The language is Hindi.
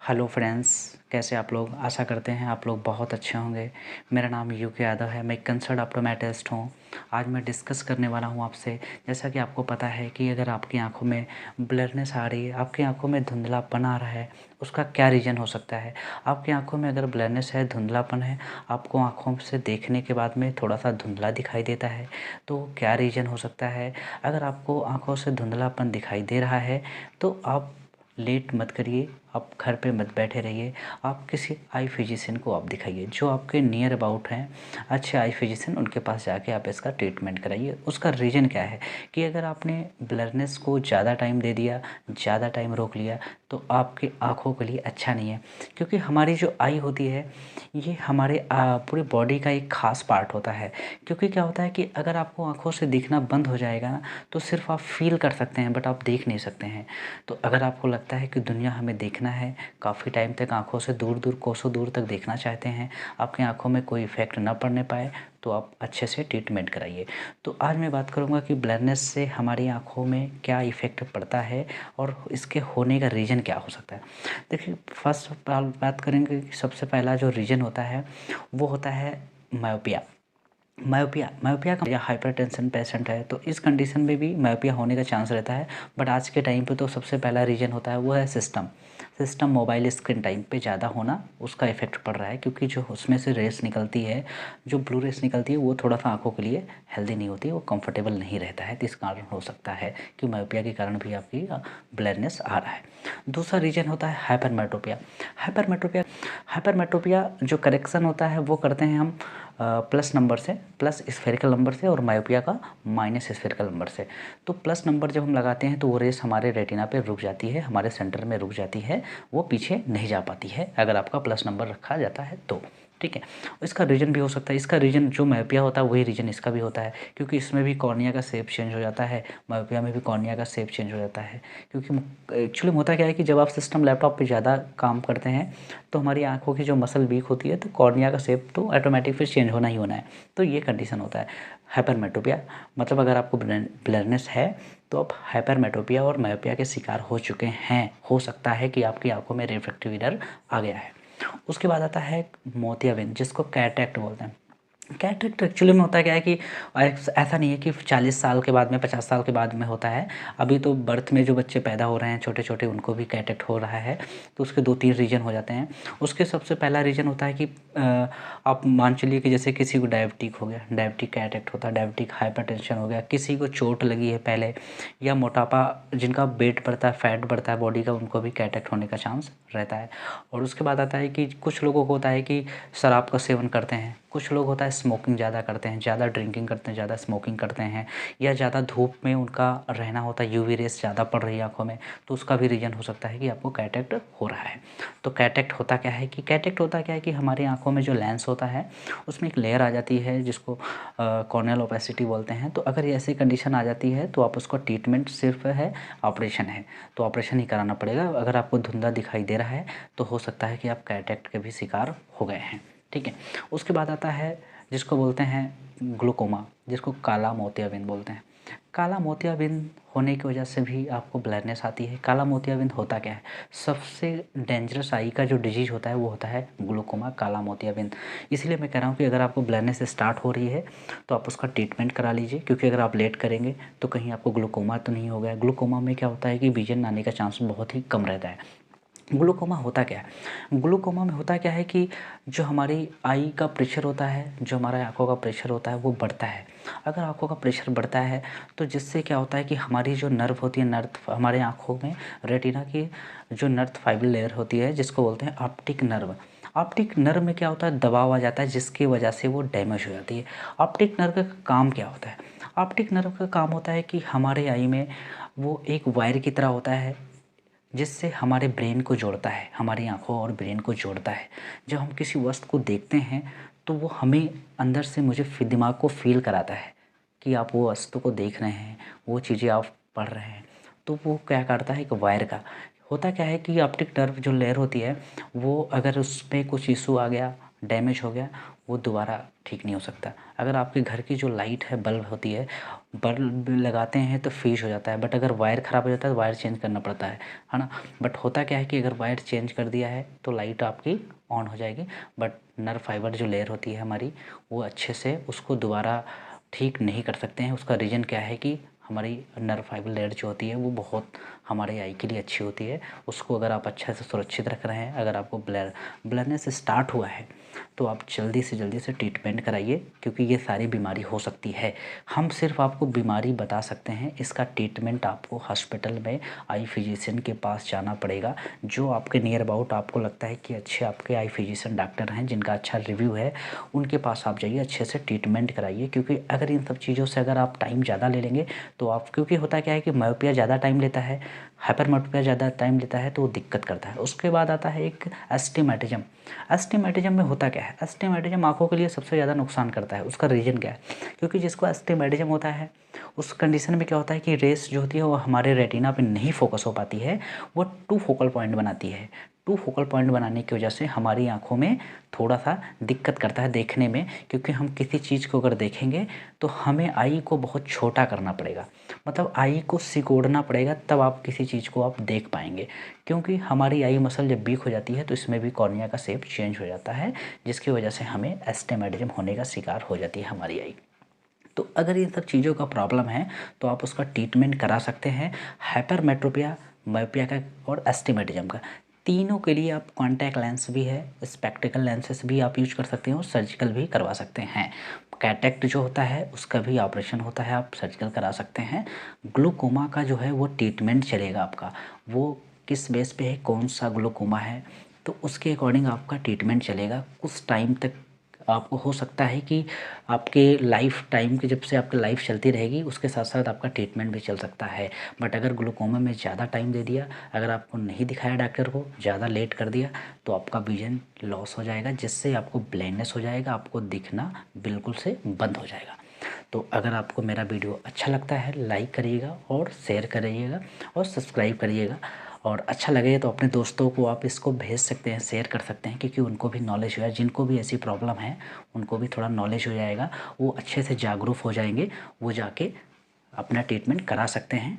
हेलो फ्रेंड्स, कैसे आप लोग। आशा करते हैं आप लोग बहुत अच्छे होंगे। मेरा नाम यूके यादव है, मैं कंसल्ट ऑप्टोमेट्रिस्ट हूँ। आज मैं डिस्कस करने वाला हूँ आपसे, जैसा कि आपको पता है कि अगर आपकी आंखों में ब्लरनेस आ रही है, आपकी आंखों में धुंधलापन आ रहा है, उसका क्या रीज़न हो सकता है। आपकी आंखों में अगर ब्लरनेस है, धुंधलापन है, आपको आंखों से देखने के बाद में थोड़ा सा धुंधला दिखाई देता है, तो क्या रीज़न हो सकता है। अगर आपको आंखों से धुंधलापन दिखाई दे रहा है तो आप लेट मत करिए, आप घर पे मत बैठे रहिए, आप किसी आई फिजिशियन को आप दिखाइए जो आपके नियर अबाउट हैं, अच्छे आई फिजिशियन, उनके पास जाके आप इसका ट्रीटमेंट कराइए। उसका रीज़न क्या है कि अगर आपने ब्लरनेस को ज़्यादा टाइम दे दिया, ज़्यादा टाइम रोक लिया, तो आपकी आँखों के लिए अच्छा नहीं है। क्योंकि हमारी जो आई होती है ये हमारे पूरी बॉडी का एक ख़ास पार्ट होता है। क्योंकि क्या होता है कि अगर आपको आँखों से दिखना बंद हो जाएगा ना, तो सिर्फ आप फील कर सकते हैं बट आप देख नहीं सकते हैं। तो अगर आपको लगता है कि दुनिया हमें देखना है, काफ़ी टाइम तक आँखों से दूर दूर कोसों दूर तक देखना चाहते हैं, आपकी आँखों में कोई इफ़ेक्ट ना पड़ने पाए, तो आप अच्छे से ट्रीटमेंट कराइए। तो आज मैं बात करूँगा कि ब्लरनेस से हमारी आँखों में क्या इफ़ेक्ट पड़ता है और इसके होने का रीज़न क्या हो सकता है। देखिए, फर्स्ट बात करेंगे कि सबसे पहला जो रीज़न होता है वो होता है मायोपिया। मायोपिया मायोपिया का या हाइपरटेंशन पेशेंट है तो इस कंडीशन में भी मायोपिया होने का चांस रहता है। बट आज के टाइम पे तो सबसे पहला रीज़न होता है वो है सिस्टम मोबाइल स्क्रीन टाइम पे ज़्यादा होना, उसका इफेक्ट पड़ रहा है। क्योंकि जो उसमें से रेस निकलती है, जो ब्लू रेस निकलती है, वो थोड़ा सा आंखों के लिए हेल्दी नहीं होती है, वो कंफर्टेबल नहीं रहता है। तो इस कारण हो सकता है कि मायोपिया के कारण भी आपकी ब्लरनेस आ रहा है। दूसरा रीज़न होता है हाइपरमेट्रोपिया। हाइपरमेट्रोपिया जो करेक्शन होता है वो करते हैं हम प्लस नंबर से, प्लस स्फेरिकल नंबर से, और मायोपिया का माइनस स्फेरिकल नंबर से। तो प्लस नंबर जब हम लगाते हैं तो वो रेस हमारे रेटिना पे रुक जाती है, हमारे सेंटर में रुक जाती है, वो पीछे नहीं जा पाती है अगर आपका प्लस नंबर रखा जाता है तो। ठीक है, इसका रीज़न भी हो सकता है, इसका रीज़न जो मायोपिया होता है वही रीज़न इसका भी होता है। क्योंकि इसमें भी कॉर्निया का शेप चेंज हो जाता है, मायोपिया में भी कॉर्निया का शेप चेंज हो जाता है। क्योंकि एक्चुअली होता क्या है कि जब आप सिस्टम लैपटॉप पे ज़्यादा काम करते हैं तो हमारी आँखों की जो मसल वीक होती है, तो कॉर्निया का शेप तो ऑटोमेटिक फिर चेंज होना ही होना है। तो ये कंडीशन होता है हाइपरमेट्रोपिया। मतलब अगर आपको ब्लरनेस है तो आप हाइपरमेट्रोपिया और मायोपिया के शिकार हो चुके हैं। हो सकता है कि आपकी आंखों में रिफ्रैक्टिव एरर आ गया है। उसके बाद आता है मोतियाबिंद, जिसको कैटरेक्ट बोलते हैं। कैटरेक्ट एक्चुअली में होता क्या है कि ऐसा नहीं है कि 40 साल के बाद में, 50 साल के बाद में होता है। अभी तो बर्थ में जो बच्चे पैदा हो रहे हैं छोटे छोटे, उनको भी कैटरेक्ट हो रहा है। तो उसके 2-3 रीज़न हो जाते हैं। उसके सबसे पहला रीज़न होता है कि आप मान चलिए कि जैसे किसी को डायबिटिक हो गया, डायबिटिक कैटरेक्ट होता है, डायबिटिक हाइपरटेंशन हो गया, किसी को चोट लगी है पहले, या मोटापा, जिनका वेट बढ़ता है, फैट बढ़ता है बॉडी का, उनको भी कैटरेक्ट होने का चांस रहता है। और उसके बाद आता है कि कुछ लोगों को होता है कि शराब का सेवन करते हैं, कुछ लोग होता है स्मोकिंग ज़्यादा करते हैं, ज़्यादा ड्रिंकिंग करते हैं, ज़्यादा स्मोकिंग करते हैं, या ज़्यादा धूप में उनका रहना होता है, यूवी रेस ज़्यादा पड़ रही है आँखों में, तो उसका भी रीज़न हो सकता है कि आपको कैटरेक्ट हो रहा है। तो कैटरेक्ट होता क्या है कि हमारी आँखों में जो लेंस होता है उसमें एक लेयर आ जाती है जिसको कॉर्नियल ओपेसिटी बोलते हैं। तो अगर ऐसी कंडीशन आ जाती है तो आप उसका ट्रीटमेंट सिर्फ है ऑपरेशन है, तो ऑपरेशन ही कराना पड़ेगा। अगर आपको धुंधला दिखाई दे रहा है तो हो सकता है कि आप कैटरेक्ट के भी शिकार हो गए हैं। ठीक है, उसके बाद आता है जिसको बोलते हैं ग्लूकोमा, जिसको काला मोतियाबिंद बोलते हैं। काला मोतियाबिंद होने की वजह से भी आपको ब्लरनेस आती है। काला मोतियाबिंद होता क्या है, सबसे डेंजरस आई का जो डिजीज़ होता है वो होता है ग्लूकोमा, काला मोतियाबिंद। इसलिए मैं कह रहा हूँ कि अगर आपको ब्लरनेस स्टार्ट हो रही है तो आप उसका ट्रीटमेंट करा लीजिए। क्योंकि अगर आप लेट करेंगे तो कहीं आपको ग्लूकोमा तो नहीं हो गया। ग्लूकोमा में क्या होता है कि विजन आने का चांस बहुत ही कम रहता है। ग्लूकोमा होता क्या है, ग्लूकोमा में होता क्या है कि जो हमारी आई का प्रेशर होता है, जो हमारा आँखों का प्रेशर होता है वो बढ़ता है। अगर आँखों का प्रेशर बढ़ता है तो जिससे क्या होता है कि हमारी जो नर्व होती है, नर्व हमारे आँखों में रेटिना की जो नर्व फाइबर लेयर होती है, जिसको बोलते हैं ऑप्टिक नर्व। ऑप्टिक नर्व में क्या होता है, दबाव आ जाता है जिसकी वजह से वो डैमेज हो जाती है। ऑप्टिक नर्व का काम क्या होता है, ऑप्टिक नर्व का काम होता है कि हमारे आई में वो एक वायर की तरह होता है जिससे हमारे ब्रेन को जोड़ता है, हमारी आँखों और ब्रेन को जोड़ता है। जब हम किसी वस्तु को देखते हैं तो वो हमें अंदर से दिमाग को फील कराता है कि आप वो वस्तु को देख रहे हैं, वो चीज़ें आप पढ़ रहे हैं। तो वो क्या करता है, एक वायर का होता क्या है कि ऑप्टिक नर्व जो लेयर होती है वो अगर उस पर कुछ इशू आ गया, डैमेज हो गया, वो दोबारा ठीक नहीं हो सकता। अगर आपके घर की जो लाइट है, बल्ब होती है, बल्ब लगाते हैं तो फ्यूज हो जाता है, बट अगर वायर ख़राब हो जाता है तो वायर चेंज करना पड़ता है ना। बट होता क्या है कि अगर वायर चेंज कर दिया है तो लाइट आपकी ऑन हो जाएगी, बट नर्व फाइबर जो लेयर होती है हमारी, वो अच्छे से उसको दोबारा ठीक नहीं कर सकते हैं। उसका रीज़न क्या है कि हमारी नर्व फाइबर लेयर जो होती है वो बहुत हमारे आई के लिए अच्छी होती है। उसको अगर आप अच्छे से सुरक्षित रख रहे हैं, अगर आपको ब्लरनेस स्टार्ट हुआ है तो आप जल्दी से ट्रीटमेंट कराइए, क्योंकि ये सारी बीमारी हो सकती है। हम सिर्फ आपको बीमारी बता सकते हैं, इसका ट्रीटमेंट आपको हॉस्पिटल में आई फिजिशियन के पास जाना पड़ेगा। जो आपके नियर अबाउट आपको लगता है कि अच्छे आपके आई फिजिशियन डॉक्टर हैं जिनका अच्छा रिव्यू है, उनके पास आप जाइए, अच्छे से ट्रीटमेंट कराइए। क्योंकि अगर इन सब चीज़ों से अगर आप टाइम ज़्यादा ले लेंगे तो आप, क्योंकि होता क्या है कि मायोपिया ज़्यादा टाइम लेता है, हाइपरमेट्रोपिया ज़्यादा टाइम लेता है तो वो दिक्कत करता है। उसके बाद आता है एक एस्टिमेटिज्म। एस्टिमेटिज्म में होता क्या है, एस्टिमेटिज्म आँखों के लिए सबसे ज़्यादा नुकसान करता है। उसका रीज़न क्या है, क्योंकि जिसको एस्टिमेटिज्म होता है उस कंडीशन में क्या होता है कि रेस जो होती है वो हमारे रेटिना पे नहीं फोकस हो पाती है, वो टू फोकल पॉइंट बनाती है। टू फोकल पॉइंट बनाने की वजह से हमारी आँखों में थोड़ा सा दिक्कत करता है देखने में, क्योंकि हम किसी चीज़ को अगर देखेंगे तो हमें आई को बहुत छोटा करना पड़ेगा, मतलब आई को सिकोड़ना पड़ेगा, तब आप किसी चीज़ को आप देख पाएंगे। क्योंकि हमारी आई मसल जब वीक हो जाती है तो इसमें भी कॉर्निया का शेप चेंज हो जाता है, जिसकी वजह से हमें एस्टिमेटिज्म होने का शिकार हो जाती है हमारी आई। तो अगर इन सब चीज़ों का प्रॉब्लम है तो आप उसका ट्रीटमेंट करा सकते हैं। हाइपरमेट्रोपिया, मायोपिया का और एस्टिमेटिज्म का, तीनों के लिए आप कॉन्टैक्ट लेंस भी है, स्पेक्टिकल लेंसेस भी आप यूज कर सकते हैं और सर्जिकल भी करवा सकते हैं। कैटरेक्ट जो होता है उसका भी ऑपरेशन होता है, आप सर्जिकल करा सकते हैं। ग्लूकोमा का जो है वो ट्रीटमेंट चलेगा आपका, वो किस बेस पे है, कौन सा ग्लूकोमा है, तो उसके अकॉर्डिंग आपका ट्रीटमेंट चलेगा। कुछ टाइम तक आपको हो सकता है कि आपके लाइफ टाइम के, जब से आपकी लाइफ चलती रहेगी उसके साथ साथ आपका ट्रीटमेंट भी चल सकता है। बट अगर ग्लूकोमा में ज़्यादा टाइम दे दिया, अगर आपको नहीं दिखाया डॉक्टर को, ज़्यादा लेट कर दिया, तो आपका विजन लॉस हो जाएगा, जिससे आपको ब्लाइंडनेस हो जाएगा, आपको दिखना बिल्कुल से बंद हो जाएगा। तो अगर आपको मेरा वीडियो अच्छा लगता है लाइक करिएगा और शेयर करिएगा और सब्सक्राइब करिएगा, और अच्छा लगे तो अपने दोस्तों को आप इसको भेज सकते हैं, शेयर कर सकते हैं, क्योंकि उनको भी नॉलेज हो जाए, जिनको भी ऐसी प्रॉब्लम है उनको भी थोड़ा नॉलेज हो जाएगा, वो अच्छे से जागरूक हो जाएंगे, वो जाके अपना ट्रीटमेंट करा सकते हैं